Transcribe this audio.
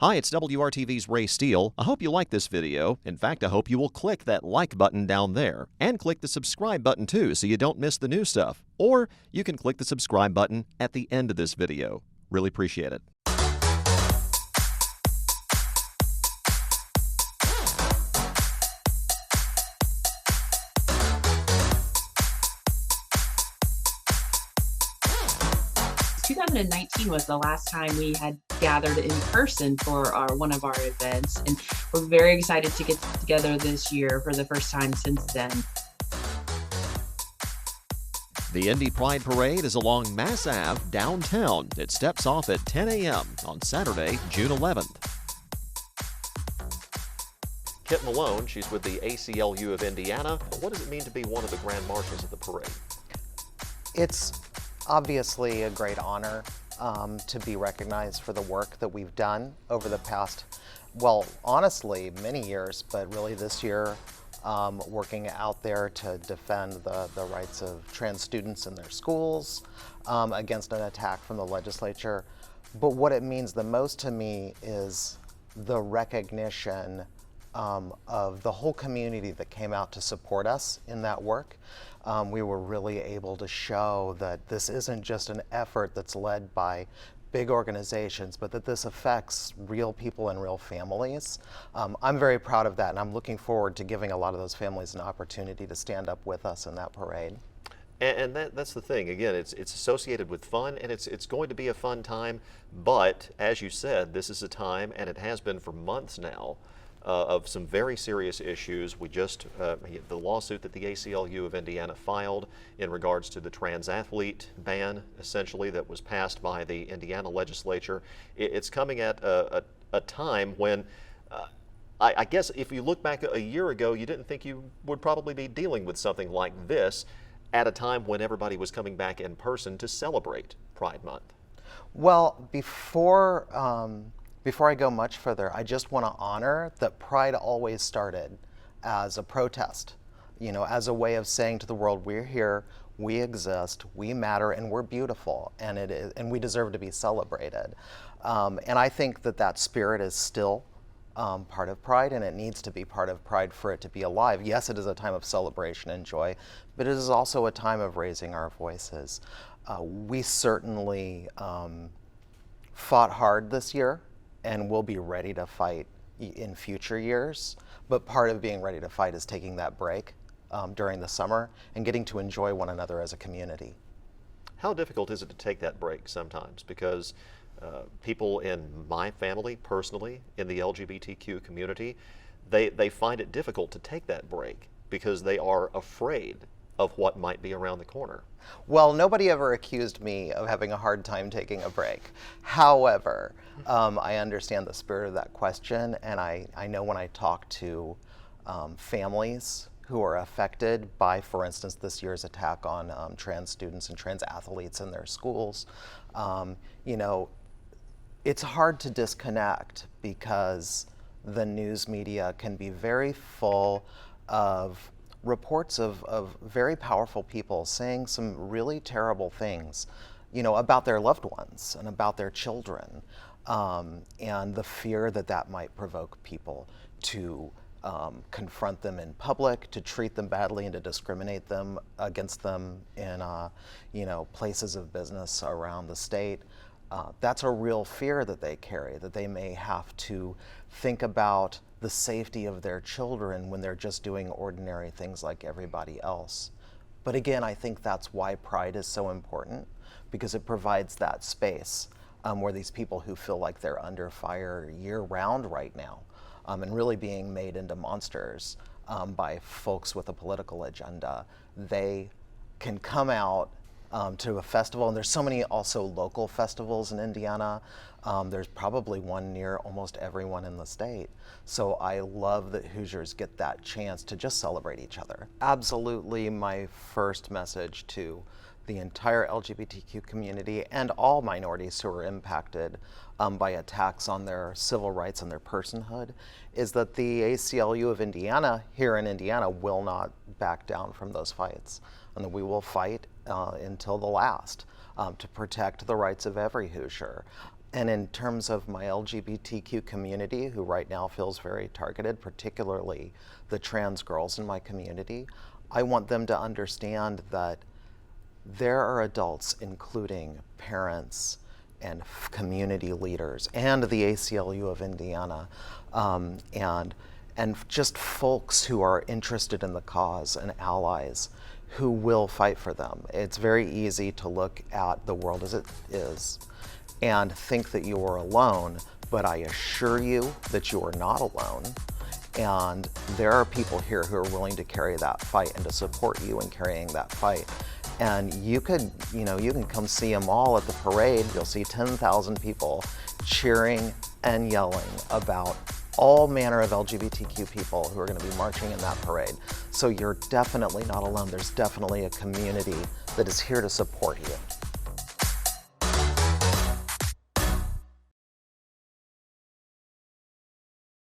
Hi, it's WRTV's Ray Steele. I hope you like this video. In fact, I hope you will click that like button down there and click the subscribe button too so you don't miss the new stuff. Or you can click the subscribe button at the end of this video. Really appreciate it. 2019 was the last time we had gathered in person for one of our events, and we're very excited to get together this year for the first time since then. The Indy Pride Parade is along Mass Ave downtown. It steps off at 10 a.m. on Saturday, June 11th. Kit Malone, she's with the ACLU of Indiana. What does it mean to be one of the grand marshals of the parade? It's obviously a great honor to be recognized for the work that we've done over the past, well, honestly, many years, but really this year, working out there to defend the rights of trans students in their schools against an attack from the legislature. But what it means the most to me is the recognition of the whole community that came out to support us in that work. We were really able to show that this isn't just an effort that's led by big organizations, but that this affects real people and real families. I'm very proud of that, and I'm looking forward to giving a lot of those families an opportunity to stand up with us in that parade. And that's the thing. Again, it's associated with fun, and it's going to be a fun time. But as you said, this is a time, and it has been for months now, of some very serious issues. We just, the lawsuit that the ACLU of Indiana filed in regards to the trans athlete ban, essentially, that was passed by the Indiana legislature. It's coming at a time when, I guess if you look back a year ago, you didn't think you would probably be dealing with something like this at a time when everybody was coming back in person to celebrate Pride Month. Well, before I go much further, I just want to honor that Pride always started as a protest, you know, as a way of saying to the world, we're here, we exist, we matter, and we're beautiful, and we deserve to be celebrated. And I think that spirit is still part of Pride, and it needs to be part of Pride for it to be alive. Yes, it is a time of celebration and joy, but it is also a time of raising our voices. We certainly fought hard this year, and we'll be ready to fight in future years. But part of being ready to fight is taking that break during the summer and getting to enjoy one another as a community. How difficult is it to take that break sometimes? Because people in my family, personally, in the LGBTQ community, they find it difficult to take that break because they are afraid of what might be around the corner. Well, nobody ever accused me of having a hard time taking a break. However, I understand the spirit of that question, and I know when I talk to families who are affected by, for instance, this year's attack on trans students and trans athletes in their schools, you know, it's hard to disconnect because the news media can be very full of reports of very powerful people saying some really terrible things, you know, about their loved ones and about their children, and the fear that might provoke people to confront them in public, to treat them badly, and to discriminate them against them in you know, places of business around the state. That's a real fear that they carry, that they may have to think about the safety of their children when they're just doing ordinary things like everybody else. But again, I think that's why Pride is so important, because it provides that space where these people who feel like they're under fire year-round right now and really being made into monsters by folks with a political agenda, they can come out to a festival, and there's so many also local festivals in Indiana. There's probably one near almost everyone in the state. So I love that Hoosiers get that chance to just celebrate each other. Absolutely, my first message to the entire LGBTQ community and all minorities who are impacted by attacks on their civil rights and their personhood is that the ACLU of Indiana here in Indiana will not back down from those fights, and that we will fight until the last to protect the rights of every Hoosier. And in terms of my LGBTQ community, who right now feels very targeted, particularly the trans girls in my community, I want them to understand that there are adults, including parents and community leaders and the ACLU of Indiana, and just folks who are interested in the cause and allies who will fight for them. It's very easy to look at the world as it is and think that you are alone, but I assure you that you are not alone. And there are people here who are willing to carry that fight and to support you in carrying that fight. And you can come see them all at the parade. You'll see 10,000 people cheering and yelling about all manner of LGBTQ people who are going to be marching in that parade. So you're definitely not alone. There's definitely a community that is here to support you.